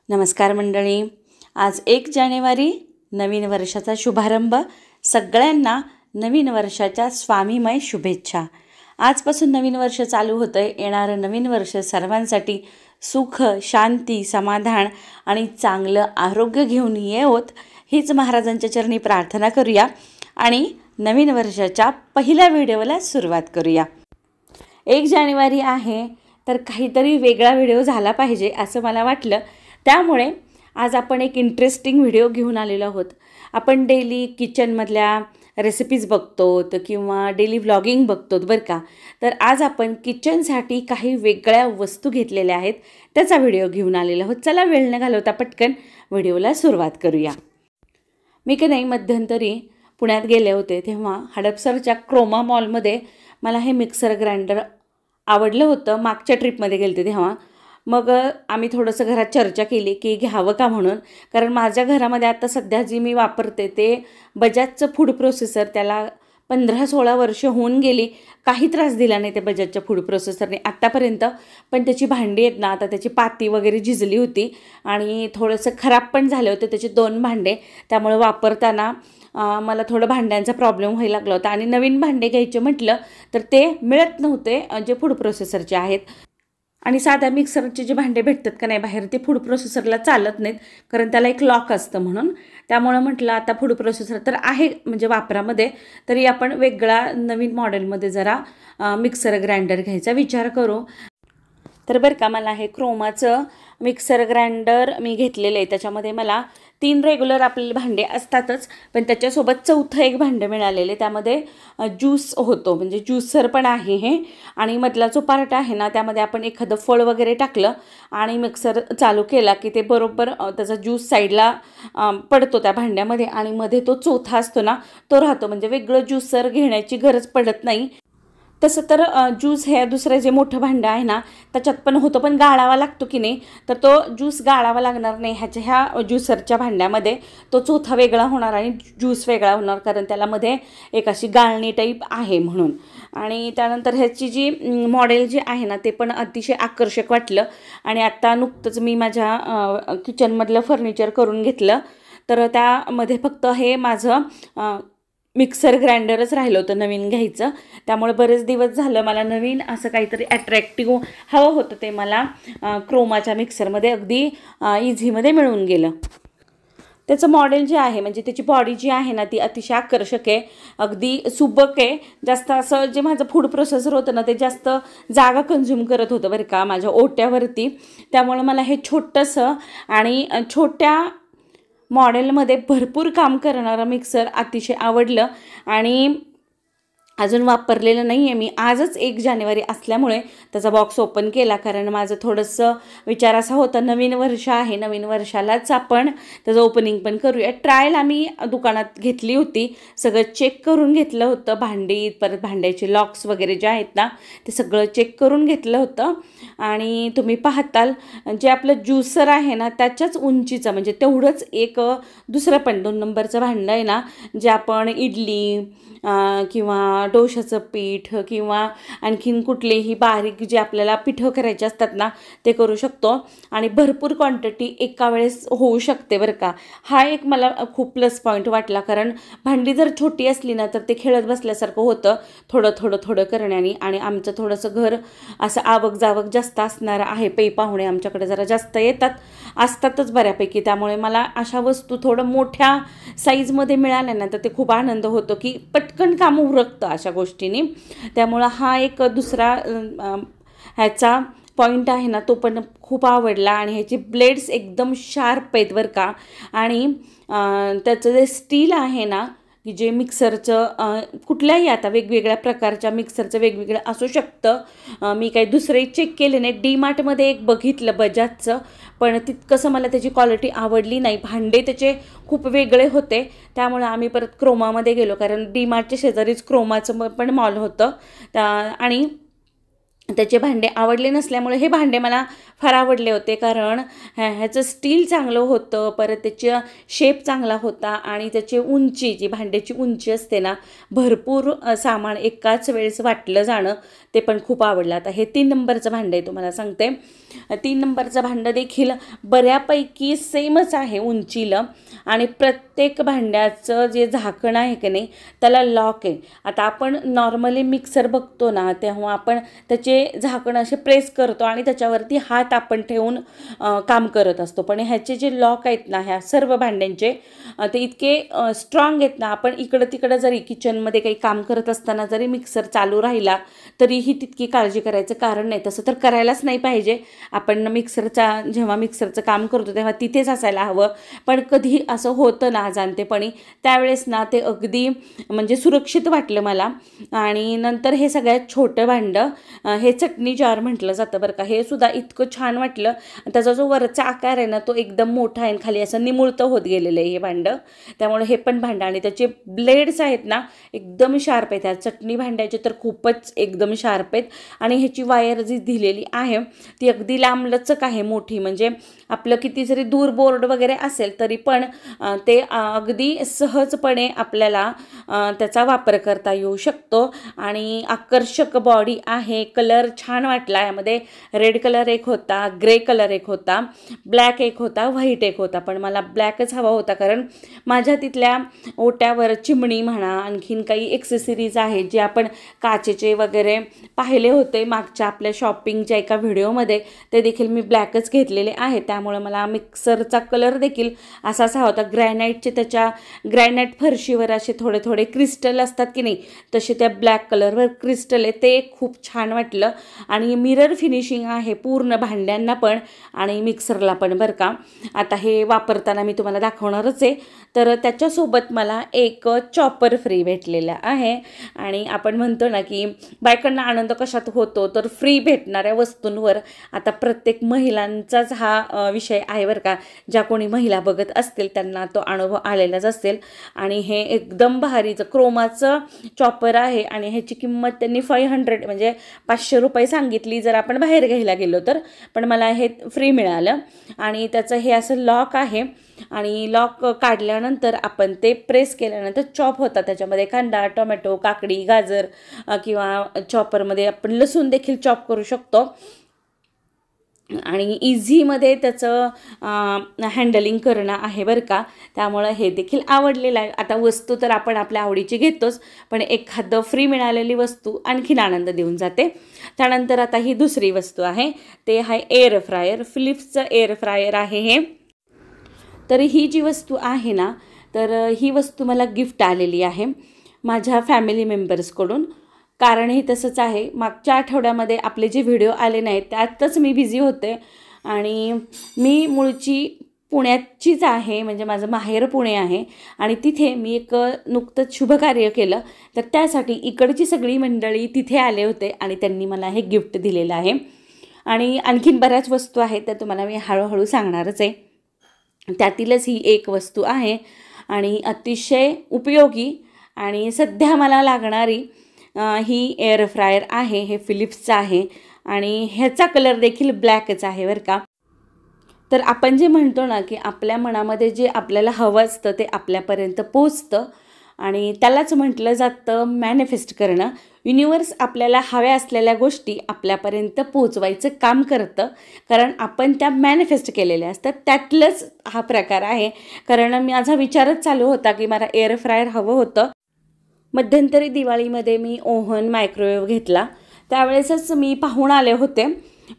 नमस्कार मंडळी. आज 1 जानेवारी नवीन वर्षाचा शुभारंभ. सगळ्यांना नवीन वर्षाच्या स्वामीमय शुभेच्छा. आजपासून नवीन वर्ष चालू होतं आहे. येणारं नवीन वर्ष सर्वांसाठी सुख, शांती, समाधान आणि चांगलं आरोग्य घेऊन येवोत हीच महाराजांच्या चरणी प्रार्थना करूया आणि नवीन वर्षाच्या पहिल्या व्हिडिओला सुरुवात करूया. 1 जानेवारी आहे तर काहीतरी वेगळा व्हिडिओ झाला पाहिजे असं मला वाटलं. त्यामुळे आज आपण एक इंटरेस्टिंग व्हिडिओ घेऊन आलेलो आहोत. आपण डेली किचनमधल्या रेसिपीज बघतो किंवा डेली व्लॉगिंग बघतो बरं का. तर आज आपण किचनसाठी काही वेगळ्या वस्तू घेतलेल्या आहेत त्याचा व्हिडिओ घेऊन आलेलो आहोत. चला वेळ न घालवता पटकन व्हिडिओला सुरुवात करूया. मी की नाही मध्यंतरी पुण्यात गेले होते तेव्हा हडपसरच्या क्रोमा मॉलमध्ये मला हे मिक्सर ग्राइंडर आवडलं होतं. मागच्या ट्रिपमध्ये गेले होते तेव्हा. मग आम्ही थोडंसं घरात चर्चा केली की घ्यावं का म्हणून. कारण माझ्या घरामध्ये आता सध्या जी मी वापरते ते बजाजचं फूड प्रोसेसर. त्याला 15-16 वर्ष होऊन गेली. काही त्रास दिला नाही ते बजाजच्या फूड प्रोसेसरने आत्तापर्यंत. पण त्याची भांडी आहेत ना, आता त्याची पाती वगैरे झिजली होती आणि थोडंसं खराब पण झाले होते त्याचे 2 भांडे. त्यामुळे वापरताना मला थोडं भांड्यांचा प्रॉब्लेम व्हायला लागला होता आणि नवीन भांडे घ्यायचे म्हटलं तर ते मिळत नव्हते जे फूड प्रोसेसरचे आहेत. आणि साध्या मिक्सरचे जे भांडे भेटतात का नाही बाहेर ते फूड प्रोसेसरला चालत नाहीत कारण त्याला एक लॉक असतं म्हणून. त्यामुळं म्हटलं आता फूड प्रोसेसर तर आहे म्हणजे वापरामध्ये, तरी आपण वेगळा नवीन मॉडेलमध्ये जरा मिक्सर ग्राइंडर घ्यायचा विचार करू. तर बरं का मला हे क्रोमाचं मिक्सर ग्राइंडर मी घेतलेलं आहे. त्याच्यामध्ये मला 3 रेग्युलर आपले भांडे असतातच पण त्याच्यासोबत 4थं एक भांडं मिळालेले. त्यामध्ये ज्यूस होतो म्हणजे ज्यूसर पण आहे हे. आणि मधला जो पार्ट आहे ना त्यामध्ये आपण एखादं फळ वगैरे टाकलं आणि मिक्सर चालू केला की ते बरोबर त्याचा ज्यूस साईडला पडतो त्या भांड्यामध्ये आणि मध्ये तो 4था असतो ना तो राहतो. म्हणजे वेगळं ज्यूसर घेण्याची गरज पडत नाही. तसं तर ज्यूस हे दुसरं जे मोठं भांडं आहे ना त्याच्यात पण होतं पण गाळावा लागतो की नाही. तर तो ज्यूस गाळावा लागणार नाही ह्या ज्यूसरच्या भांड्यामध्ये. तो 4था वेगळा होणार आणि ज्यूस वेगळा होणार कारण त्याला मध्ये एक अशी गाळणी टाईप आहे म्हणून. आणि त्यानंतर ह्याची जी मॉडेल जे आहे ना ते पण अतिशय आकर्षक वाटलं. आणि आत्ता नुकतंच मी माझ्या किचनमधलं फर्निचर करून घेतलं तर त्यामध्ये फक्त हे माझं मिक्सर ग्राइंडरच राहिलं होतं नवीन घ्यायचं. त्यामुळे बरेच दिवस झालं मला नवीन असं काहीतरी अट्रॅक्टिव्ह हवं होतं. ते मला क्रोमाच्या मिक्सरमध्ये अगदी इझीमध्ये मिळून गेलं. त्याचं मॉडेल जे आहे म्हणजे त्याची बॉडी जी आहे ना ती अतिशय आकर्षक आहे, अगदी सुबक आहे. जास्त असं जे माझं फूड प्रोसेसर होतं ना ते जास्त जागा कंझ्युम करत होतं बरं का माझ्या ओट्यावरती. त्यामुळे मला हे छोटंसं आणि छोट्या मॉडेलमध्ये भरपूर काम करणारं मिक्सर अतिशय आवडलं. आणि अजून वापरलेलं नाही आहे मी. आजच 1 जानेवारी असल्यामुळे त्याचा बॉक्स ओपन केला कारण माझं थोडंसं विचार असा होता नवीन वर्ष आहे, नवीन वर्षालाच आपण त्याचं ओपनिंग पण करूया. ट्रायल आम्ही दुकानात घेतली होती, सगळं चेक करून घेतलं होतं. भांडी परत भांड्याचे लॉक्स वगैरे जे आहेत ना ते सगळं चेक करून घेतलं होतं. आणि तुम्ही पाहताल जे आपलं ज्यूसर आहे ना त्याच्याच उंचीचं म्हणजे तेवढंच एक दुसरं पण 2 नंबरचं भांडं आहे ना जे आपण इडली किंवा डोशाचं पीठ किंवा आणखीन कुठलेही बारीक जे आपल्याला पिठं करायचे असतात ना ते करू शकतो. आणि भरपूर क्वांटिटी एका वेळेस होऊ शकते बरं का. हा एक मला खूप प्लस पॉईंट वाटला कारण भांडी जर छोटी असली ना तर ते खेळत बसल्यासारखं होतं थोडं करण्याने. आणि आमचं थोडंसं घर असं आवक जावक जास्त असणारं आहे. पै पाहुणे आमच्याकडे जरा जास्त असतातच बऱ्यापैकी. त्यामुळे मला अशा वस्तू थोडं मोठ्या साईजमध्ये मिळाल्या ना तर ते खूप आनंद होतो की पटकन काम उरकतं अशा गोष्टींनी. त्यामुळं हा एक दुसरा ह्याचा पॉईंट आहे ना तो पण खूप आवडला. आणि ह्याची ब्लेड्स एकदम शार्प आहेत बरं का. आणि त्याचं जे स्टील आहे ना की जे मिक्सरचं कुठल्याही आता वेगवेगळ्या प्रकारच्या मिक्सरचं वेगवेगळं असू शकतं. मी काही दुसरे चेक केले नाही. डीमार्टमध्ये एक बघितलं बजाजचं पण तितकंसं मला त्याची क्वालिटी आवडली नाही. भांडे त्याचे खूप वेगळे होते. त्यामुळे आम्ही परत क्रोमामध्ये गेलो कारण डीमार्टच्या शेजारीच क्रोमाचं पण मॉल होतं. आणि त्याचे भांडे आवडले नसल्यामुळे हे भांडे मला फार आवडले होते, कारण ह्याचं स्टील चांगलं होतं, परत त्याचा शेप चांगला होता आणि त्याची उंची, जी भांड्याची उंची असते ना, भरपूर सामान एकाच वेळेस वाटलं जाणं, ते पण खूप आवडलं. आता हे 3 नंबरचं भांडं आहे, तुम्हाला सांगते. 3 नंबरचं भांडं देखील बऱ्यापैकी सेमच आहे उंचीला आणि प्रत्येक भांड्याचं जे झाकण आहे की नाही त्याला लॉक आहे. आता आपण नॉर्मली मिक्सर बघतो ना, तेव्हा आपण त्याचे झाकण असे प्रेस करतो आणि त्याच्यावरती हात आपण ठेवून काम करत असतो, पण ह्याचे जे लॉक आहेत ना ह्या सर्व भांड्यांचे, ते इतके स्ट्रॉंग आहेत ना, आपण इकडं तिकडं जरी किचनमध्ये काही काम करत असताना जरी मिक्सर चालू राहिला तरीही तितकी काळजी करायचं कारण नाही. तसं तर करायलाच नाही पाहिजे. आपण जेव्हा मिक्सरचं काम करतो तेव्हा तिथेच असायला हवं, पण कधी असं होतं ना अजाणतेपणी, त्यावेळेस ना ते अगदी म्हणजे सुरक्षित वाटलं मला. आणि नंतर हे सगळ्यात छोटं भांडं, हे चटणी जार म्हटलं जातं बरं का, हे सुद्धा इतकं छान वाटलं. त्याचा जो वरचा आकार आहे ना तो एकदम मोठा आहे, खाली असं निमुळतं होत गेलेलं आहे हे भांडं, त्यामुळे हे पण भांडं. आणि त्याचे ब्लेड्स आहेत ना एकदम शार्प आहेत, ह्या चटणी भांड्याचे तर खूपच एकदम शार्प आहेत. आणि ह्याची वायर जी दिलेली आहे ती अगदी लांबलचक आहे, मोठी, म्हणजे आपलं किती जरी दूर बोर्ड वगैरे असेल तरी पण ते अगदी सहजपणे आपल्याला त्याचा वापर करता येऊ शकतो. आणि आकर्षक बॉडी आहे, कलर छान वाटला. यामध्ये रेड कलर एक होता, ग्रे कलर एक होता, ब्लॅक एक होता, व्हाईट एक होता, पण मला ब्लॅकच हवा होता, कारण माझ्या तिथल्या ओट्यावर चिमणी म्हणा, आणखीन काही एक्सेसरीज आहेत जे आपण काचेचे वगैरे पाहिले होते मागच्या आपल्या शॉपिंगच्या एका व्हिडिओमध्ये, ते देखील मी ब्लॅकच घेतलेले आहे. त्यामुळे मला मिक्सरचा कलर देखील असाच हवा होता. ग्रॅनाईट फरशीवर असे थोडे थोडे क्रिस्टल असतात की नाही, तसे त्या ब्लॅक कलरवर क्रिस्टल आहे, ते खूप छान वाटलं. आणि मिरर फिनिशिंग आहे पूर्ण भांड्यांना पण आणि मिक्सरला पण बरं का. आता हे वापरताना मी तुम्हाला दाखवणारच आहे. तर त्याच्यासोबत मला एक चॉपर फ्री भेटलेला आहे. आणि आपण म्हणतो ना की बायकांना आनंद कशात होतो, तर फ्री भेटणाऱ्या वस्तूंवर आता प्रत्येक महिलांचाच हा विषय आहे बरं का. ज्या कोणी महिला बघत असतील त्यांना तो अनुभव आलेलाच असेल. आणि हे एकदम भारीचं क्रोमाचं चॉपर आहे आणि ह्याची किंमत त्यांनी 500 म्हणजे 500 रुपये सांगितली जर आपण बाहेर घ्यायला गेलो तर, पण मला हे फ्री मिळालं. आणि त्याचं हे असं लॉक आहे आणि लॉक काढल्यानंतर आपण ते प्रेस केल्यानंतर चॉप होतात. त्याच्यामध्ये कांदा, टोमॅटो, काकडी, गाजर किंवा चॉपरमध्ये आपण लसूण देखील चॉप करू शकतो. आणि इझीमध्ये त्याचं हँडलिंग करणं आहे बरं का. त्यामुळं हे देखील आवडलेलं आहे. आता वस्तू तर आपण आपल्या आवडीची घेतोच, पण एखादं फ्री मिळालेली वस्तू आणखीन आनंद देऊन जाते. त्यानंतर आता ही दुसरी वस्तू आहे, ते आहे एअर फ्रायर. फिलिप्सचं एअर फ्रायर आहे हे. तर ही जी वस्तू आहे ना, तर ही वस्तू मला गिफ्ट आलेली आहे माझ्या फॅमिली मेंबर्सकडून. कारण हे तसंच आहे, मागच्या आठवड्यामध्ये आपले जे व्हिडिओ आले नाहीत त्यातच मी बिझी होते. आणि मी मूळची पुण्याचीच आहे, म्हणजे माझं माहेर पुणे आहे आणि तिथे मी एक नुकतंच शुभकार्य केलं, तर त्यासाठी इकडची सगळी मंडळी तिथे आले होते आणि त्यांनी मला हे गिफ्ट दिलेलं आहे. आणि आणखीन बऱ्याच वस्तू आहेत त्या तुम्हाला मी हळूहळू सांगणारच आहे. त्यातीलच ही एक वस्तू आहे आणि अतिशय उपयोगी आणि सध्या मला लागणारी ही एअर फ्रायर आहे. हे फिलिप्सचं आहे आणि ह्याचा कलर देखील ब्लॅकच आहे बरं का. तर आपण जे म्हणतो ना की आपल्या मनामध्ये जे आपल्याला हवं असतं ते आपल्यापर्यंत पोचतं आणि त्यालाच म्हटलं जातं मॅनिफेस्ट करणं. युनिवर्स आपल्याला हव्या असलेल्या गोष्टी आपल्यापर्यंत पोचवायचं काम करतं, कारण आपण त्या मॅनिफेस्ट केलेल्या असतात. त्यातलंच हा प्रकार आहे. कारण माझा विचारच चालू होता की मला एअर फ्रायर हवं होतं. मध्यंतरी दिवाळीमध्ये मी ओव्हन मायक्रोवेव्ह घेतला, त्यावेळेसच मी पाहून आले होते,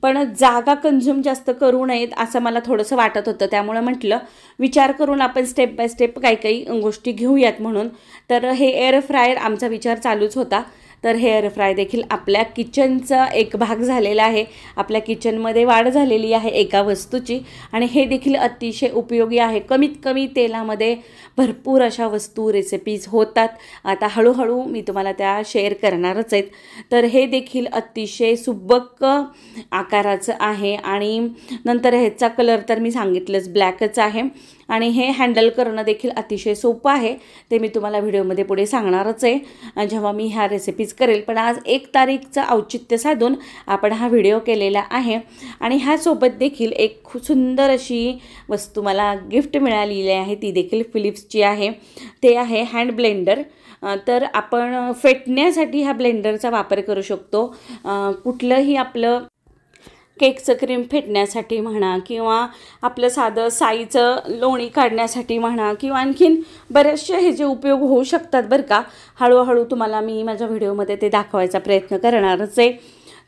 पण जागा कंझ्युम जास्त करू नयेत असं मला थोडंसं वाटत होतं. त्यामुळे म्हटलं विचार करून आपण स्टेप बाय स्टेप काही काही गोष्टी घेऊयात म्हणून. तर हे एअर फ्रायर आमचा विचार चालूच होता. तर हे एअर फ्राय देखील आपल्या किचनचा एक भाग झालेला आहे. आपल्या किचनमध्ये वाढ झालेली आहे एका वस्तूची आणि हे देखील अतिशय उपयोगी आहे. कमीत कमी तेलामध्ये भरपूर अशा वस्तू रेसिपीज होतात. आता हळूहळू मी तुम्हाला त्या शेअर करणारच आहेत. तर हे देखील अतिशय सुबक आकाराचं आहे आणि नंतर ह्याचा कलर तर मी सांगितलंच ब्लॅकच आहे. आणि हे हँडल करणं देखील अतिशय सोपं आहे. ते मी तुम्हाला व्हिडिओमध्ये पुढे सांगणारच आहे जेव्हा मी ह्या रेसिपी नक्कीच करेल, पण आज 1 तारीखचं औचित्य साधून आपण हा व्हिडिओ केलेला आहे. आणि ह्यासोबत देखील एक खूप सुंदर अशी वस्तू मला गिफ्ट मिळालेली आहे, ती देखील फिलिप्सची आहे. ते आहे हँड ब्लेंडर. तर आपण फेटण्यासाठी ह्या ब्लेंडरचा वापर करू शकतो. कुठलंही आपलं केकचं क्रीम फेटण्यासाठी म्हणा, किंवा आपलं साधं साईचं लोणी काढण्यासाठी म्हणा, किंवा आणखीन बरेचसे हे जे उपयोग होऊ शकतात बरं का. हळूहळू तुम्हाला मी माझ्या व्हिडिओमध्ये ते दाखवायचा प्रयत्न करणारच आहे.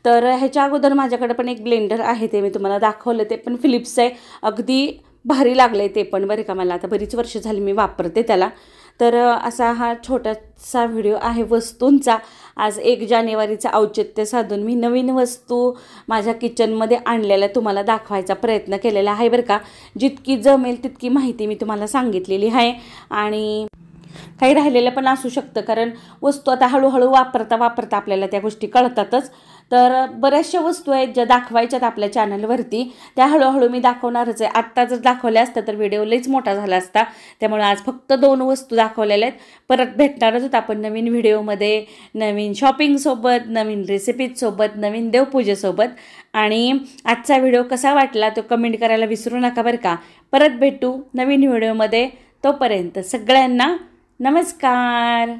तर ह्याच्या अगोदर माझ्याकडे पण एक ब्लेंडर आहे, ते मी तुम्हाला दाखवलं. ते पण फिलिप्सचं आहे. अगदी भारी लागलं आहे ते पण बरं का. मला आता बरीच वर्ष झाली मी वापरते त्याला. तर असा हा छोटासा व्हिडिओ आहे वस्तूंचा. आज 1 जानेवारीचं औचित्य साधून मी नवीन वस्तू माझ्या किचनमध्ये आणलेल्या तुम्हाला दाखवायचा प्रयत्न केलेला आहे बरं का. जितकी जमेल तितकी माहिती मी तुम्हाला सांगितलेली आहे. आणि काही राहिलेलं पण असू शकतं, कारण वस्तू आता हळूहळू वापरता आपल्याला त्या गोष्टी कळतातच. तर बऱ्याचशा वस्तू आहेत ज्या दाखवायच्यात आपल्या चॅनलवरती, त्या हळूहळू मी दाखवणारच आहे. आत्ता जर दाखवल्या असत्या तर व्हिडिओ लईच मोठा झाला असता. त्यामुळे आज फक्त 2 वस्तू दाखवलेल्या आहेत. परत भेटणारच होत आपण नवीन व्हिडिओमध्ये, नवीन शॉपिंगसोबत, नवीन रेसिपीजसोबत, नवीन देवपूजेसोबत. आणि आजचा व्हिडिओ कसा वाटला तो कमेंट करायला विसरू नका बरं का. परत भेटू नवीन व्हिडिओमध्ये. तोपर्यंत सगळ्यांना नमस्कार.